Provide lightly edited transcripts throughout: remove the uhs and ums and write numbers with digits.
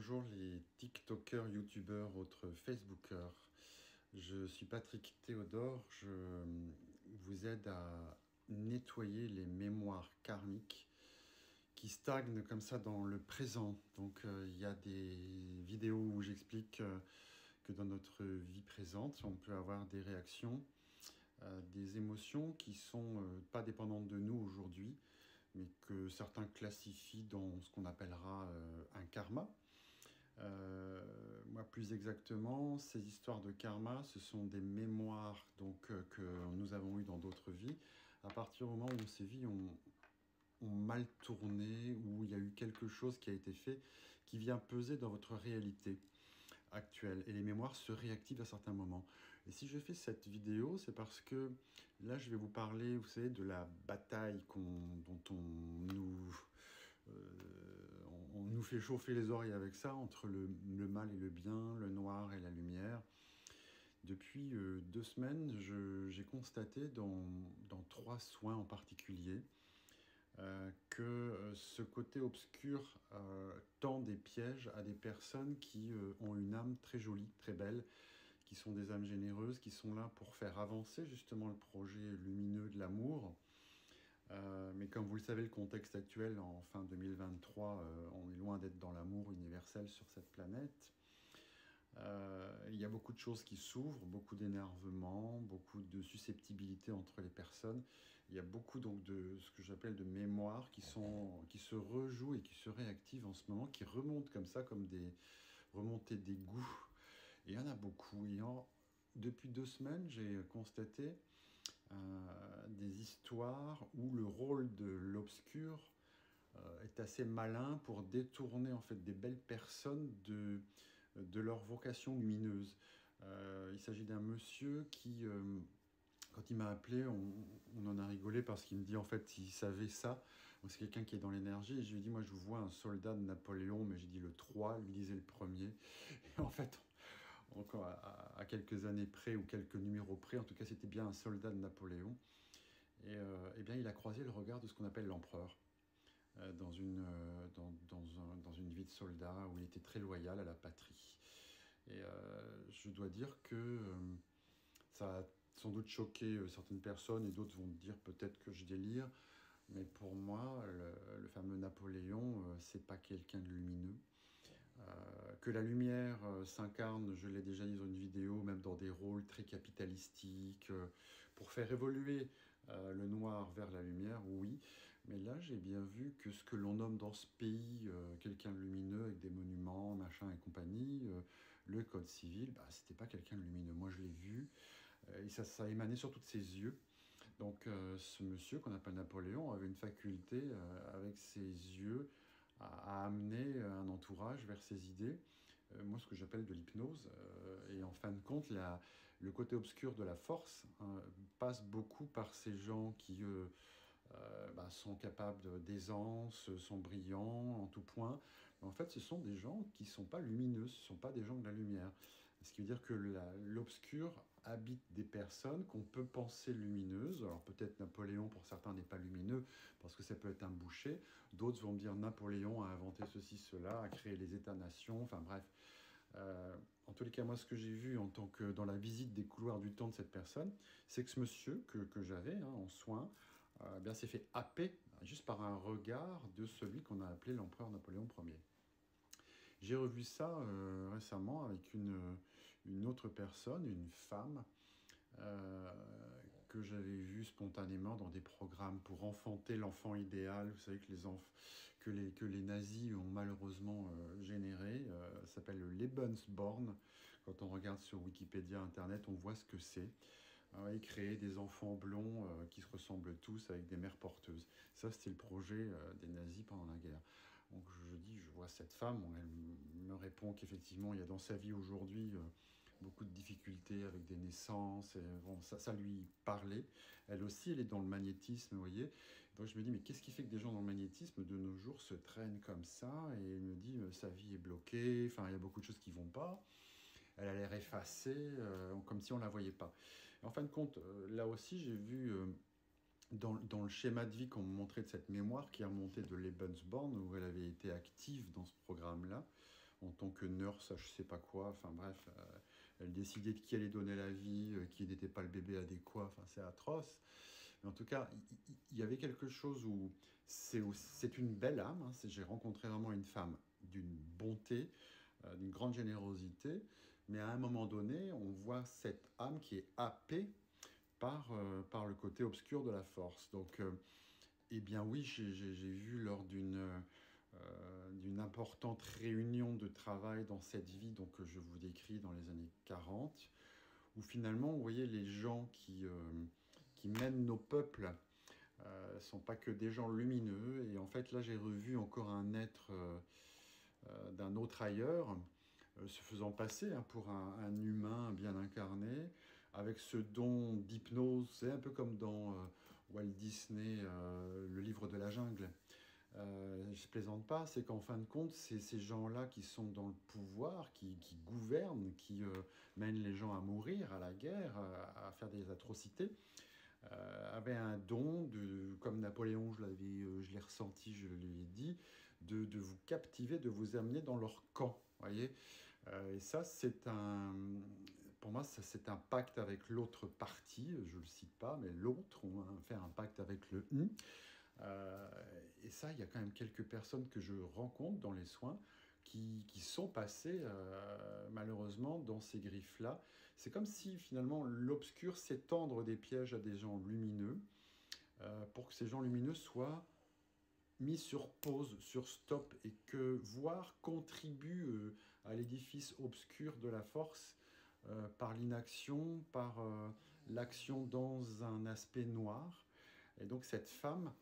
Bonjour les TikTokers, YouTubeurs, autres Facebookers. Je suis Patrick Théodore. Je vous aide à nettoyer les mémoires karmiques qui stagnent comme ça dans le présent. Donc il y a des vidéos où j'explique que dans notre vie présente, on peut avoir des réactions, des émotions qui sont pas dépendantes de nous aujourd'hui, mais que certains classifient dans ce qu'on appellera un karma. Moi, plus exactement, ces histoires de karma, ce sont des mémoires que nous avons eues dans d'autres vies. À partir du moment où ces vies ont mal tourné, où il y a eu quelque chose qui a été fait, qui vient peser dans votre réalité actuelle. Et les mémoires se réactivent à certains moments. Et si je fais cette vidéo, c'est parce que là, je vais vous parler, vous savez, de la bataille dont on nous fait chauffer les oreilles avec ça, entre le mal et le bien, le noir et la lumière. Depuis 2 semaines, j'ai constaté dans 3 soins en particulier que ce côté obscur tend des pièges à des personnes qui ont une âme très jolie, très belle, qui sont des âmes généreuses, qui sont là pour faire avancer justement le projet lumineux de l'amour. Mais comme vous le savez, le contexte actuel, en fin 2023, on est loin d'être dans l'amour universel sur cette planète. Il y a beaucoup de choses qui s'ouvrent, beaucoup d'énervement, beaucoup de susceptibilité entre les personnes. Il y a beaucoup donc de ce que j'appelle de mémoires qui se rejouent et qui se réactivent en ce moment, qui remontent comme ça, comme des remontées d'égout. Et il y en a beaucoup. Depuis 2 semaines, j'ai constaté des histoires où le rôle de l'obscur est assez malin pour détourner en fait des belles personnes de leur vocation lumineuse. Il s'agit d'un monsieur qui, quand il m'a appelé, on en a rigolé parce qu'il me dit en fait il savait ça. C'est quelqu'un qui est dans l'énergie et je lui ai dit moi je vois un soldat de Napoléon, mais j'ai dit le 3, lui disait le premier. Et en fait, encore à quelques années près ou quelques numéros près, en tout cas c'était bien un soldat de Napoléon. Et bien il a croisé le regard de ce qu'on appelle l'empereur. Dans une vie de soldat où il était très loyal à la patrie. Et je dois dire que ça a sans doute choqué certaines personnes et d'autres vont dire peut-être que je délire, mais pour moi, le fameux Napoléon, c'est pas quelqu'un de lumineux. Que la lumière s'incarne, je l'ai déjà dit dans une vidéo, même dans des rôles très capitalistiques, pour faire évoluer le noir vers la lumière, oui. Mais là, j'ai bien vu que ce que l'on nomme dans ce pays quelqu'un de lumineux avec des monuments, machin et compagnie, le code civil, bah, c'était pas quelqu'un de lumineux. Moi, je l'ai vu et ça émanait surtout de ses yeux. Donc, ce monsieur qu'on appelle Napoléon avait une faculté avec ses yeux à amener un entourage vers ses idées. Moi, ce que j'appelle de l'hypnose. Et en fin de compte, le côté obscur de la force passe beaucoup par ces gens qui sont capables d'aisance, sont brillants en tout point. Mais en fait, ce sont des gens qui ne sont pas lumineux, ce ne sont pas des gens de la lumière. Ce qui veut dire que l'obscur habite des personnes qu'on peut penser lumineuses. Alors peut-être Napoléon, pour certains, n'est pas lumineux, parce que ça peut être un boucher. D'autres vont me dire Napoléon a inventé ceci, cela, a créé les États-nations, enfin bref. En tous les cas, moi, ce que j'ai vu en tant que dans la visite des couloirs du temps de cette personne, c'est que ce monsieur que j'avais en soins, s'est fait happer juste par un regard de celui qu'on a appelé l'empereur Napoléon Ier. J'ai revu ça récemment avec une autre personne, une femme, que j'avais vue spontanément dans des programmes pour enfanter l'enfant idéal, vous savez, que les nazis ont malheureusement généré. Ça s'appelle le Lebensborn. Quand on regarde sur Wikipédia, Internet, on voit ce que c'est. Ils créaient des enfants blonds qui se ressemblent tous avec des mères porteuses. Ça, c'était le projet des nazis pendant la guerre. Donc je vois cette femme, elle me répond qu'effectivement, il y a dans sa vie aujourd'hui beaucoup de difficultés avec des naissances. Et, bon, ça lui parlait. Elle aussi, elle est dans le magnétisme, vous voyez. Donc je me dis, mais qu'est-ce qui fait que des gens dans le magnétisme de nos jours se traînent comme ça? Et elle me dit, sa vie est bloquée, enfin, il y a beaucoup de choses qui ne vont pas. Elle a l'air effacée, comme si on ne la voyait pas. Et en fin de compte, là aussi, j'ai vu dans le schéma de vie qu'on me montrait de cette mémoire qui remontait de Lebensborn, où elle avait été active dans ce programme-là, en tant que nurse, je sais pas quoi, enfin bref, elle décidait de qui allait donner la vie, qui n'était pas le bébé adéquat, enfin c'est atroce. Mais en tout cas, il y avait quelque chose où c'est une belle âme, hein, j'ai rencontré vraiment une femme d'une bonté, d'une grande générosité, mais à un moment donné, on voit cette âme qui est happée par le côté obscur de la force. Donc, eh bien oui, j'ai vu lors d'une importante réunion de travail dans cette vie donc, que je vous décris dans les années 40, où finalement, vous voyez, les gens qui mènent nos peuples ne sont pas que des gens lumineux. Et en fait, là, j'ai revu encore un être d'un autre ailleurs, se faisant passer hein, pour un humain bien incarné, avec ce don d'hypnose. C'est un peu comme dans Walt Disney, le livre de la jungle. Je ne plaisante pas, c'est qu'en fin de compte, c'est ces gens-là qui sont dans le pouvoir, qui gouvernent, qui mènent les gens à mourir, à la guerre, à faire des atrocités, avaient un don, comme Napoléon, je l'ai ressenti, je l'ai dit, de vous captiver, de vous amener dans leur camp. Voyez. Et ça, pour moi, c'est un pacte avec l'autre partie, je ne le cite pas, mais l'autre, on va faire un pacte avec le « Euh, et ça, il y a quand même quelques personnes que je rencontre dans les soins qui sont passées malheureusement dans ces griffes-là. C'est comme si finalement l'obscur, c'est tendre des pièges à des gens lumineux pour que ces gens lumineux soient mis sur pause, sur stop, et que voir contribue à l'édifice obscur de la force par l'inaction, par l'action dans un aspect noir. Et donc cette femme,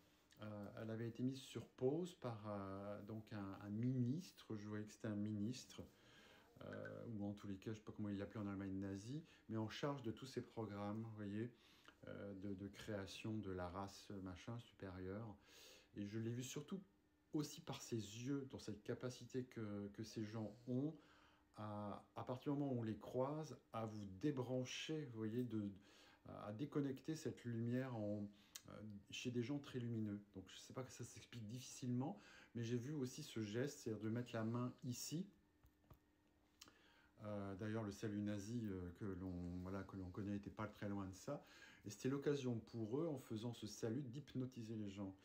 elle avait été mise sur pause par donc un ministre, je voyais que c'était un ministre, ou en tous les cas, je ne sais pas comment il l'appelait en Allemagne nazie, mais en charge de tous ces programmes, vous voyez, de création de la race machin supérieure. Et je l'ai vu surtout aussi par ses yeux, dans cette capacité que ces gens ont, à partir du moment où on les croise, à vous débrancher, vous voyez, à déconnecter cette lumière chez des gens très lumineux. Donc je ne sais pas que ça s'explique difficilement, mais j'ai vu aussi ce geste, c'est-à-dire de mettre la main ici. D'ailleurs, le salut nazi que l'on connaît n'était pas très loin de ça. Et c'était l'occasion pour eux, en faisant ce salut, d'hypnotiser les gens.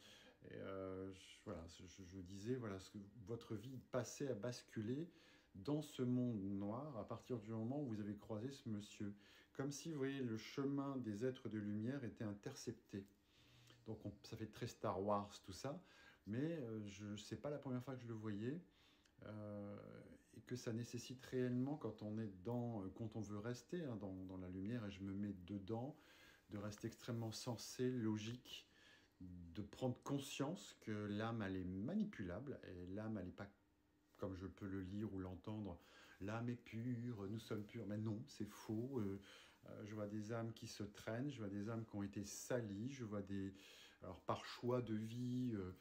Et je disais, voilà, votre vie passait à basculer dans ce monde noir à partir du moment où vous avez croisé ce monsieur. Comme si, vous voyez, le chemin des êtres de lumière était intercepté. Donc ça fait très Star Wars tout ça, mais c'est pas la première fois que je le voyais. Euh, et que ça nécessite réellement, quand on veut rester hein, dans la lumière, et je me mets dedans, de rester extrêmement sensé, logique, de prendre conscience que l'âme, elle est manipulable, et l'âme, elle n'est pas comme je peux le lire ou l'entendre, l'âme est pure, nous sommes purs. Mais non, c'est faux. Je vois des âmes qui se traînent, je vois des âmes qui ont été salies, je vois alors par choix de vie, de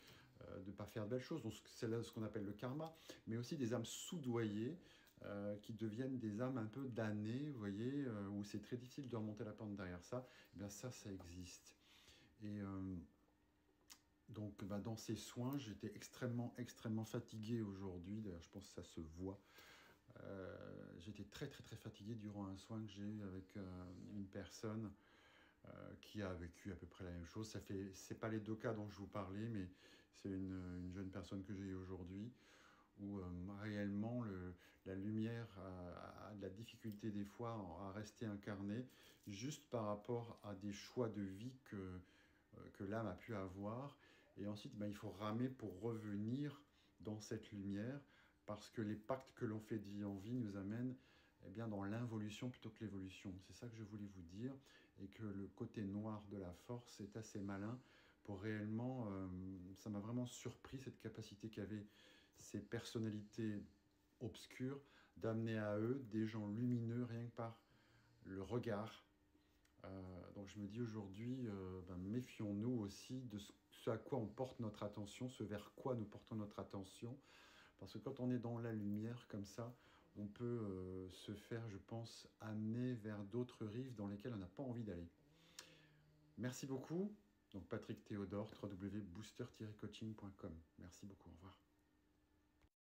ne pas faire de belles choses, donc c'est là ce qu'on appelle le karma, mais aussi des âmes soudoyées, qui deviennent des âmes un peu damnées, vous voyez, où c'est très difficile de remonter la pente derrière ça. Eh bien ça existe. Et donc, dans ces soins, j'étais extrêmement fatigué aujourd'hui. D'ailleurs, je pense que ça se voit. J'étais très fatigué durant un soin que j'ai eu avec une personne qui a vécu à peu près la même chose. C'est pas les deux cas dont je vous parlais, mais c'est une jeune personne que j'ai eue aujourd'hui où réellement la lumière a de la difficulté des fois à rester incarnée juste par rapport à des choix de vie que l'âme a pu avoir. Et ensuite, il faut ramer pour revenir dans cette lumière, parce que les pactes que l'on fait de vie en vie nous amènent bien dans l'involution plutôt que l'évolution. C'est ça que je voulais vous dire, et que le côté noir de la force est assez malin pour réellement... ça m'a vraiment surpris, cette capacité qu'avaient ces personnalités obscures d'amener à eux des gens lumineux rien que par le regard. Donc je me dis aujourd'hui, méfions-nous aussi de ce à quoi on porte notre attention, ce vers quoi nous portons notre attention, parce que quand on est dans la lumière comme ça, on peut se faire, je pense, amener vers d'autres rives dans lesquelles on n'a pas envie d'aller. Merci beaucoup. Donc Patrick Théodore, www.booster-coaching.com. Merci beaucoup, au revoir.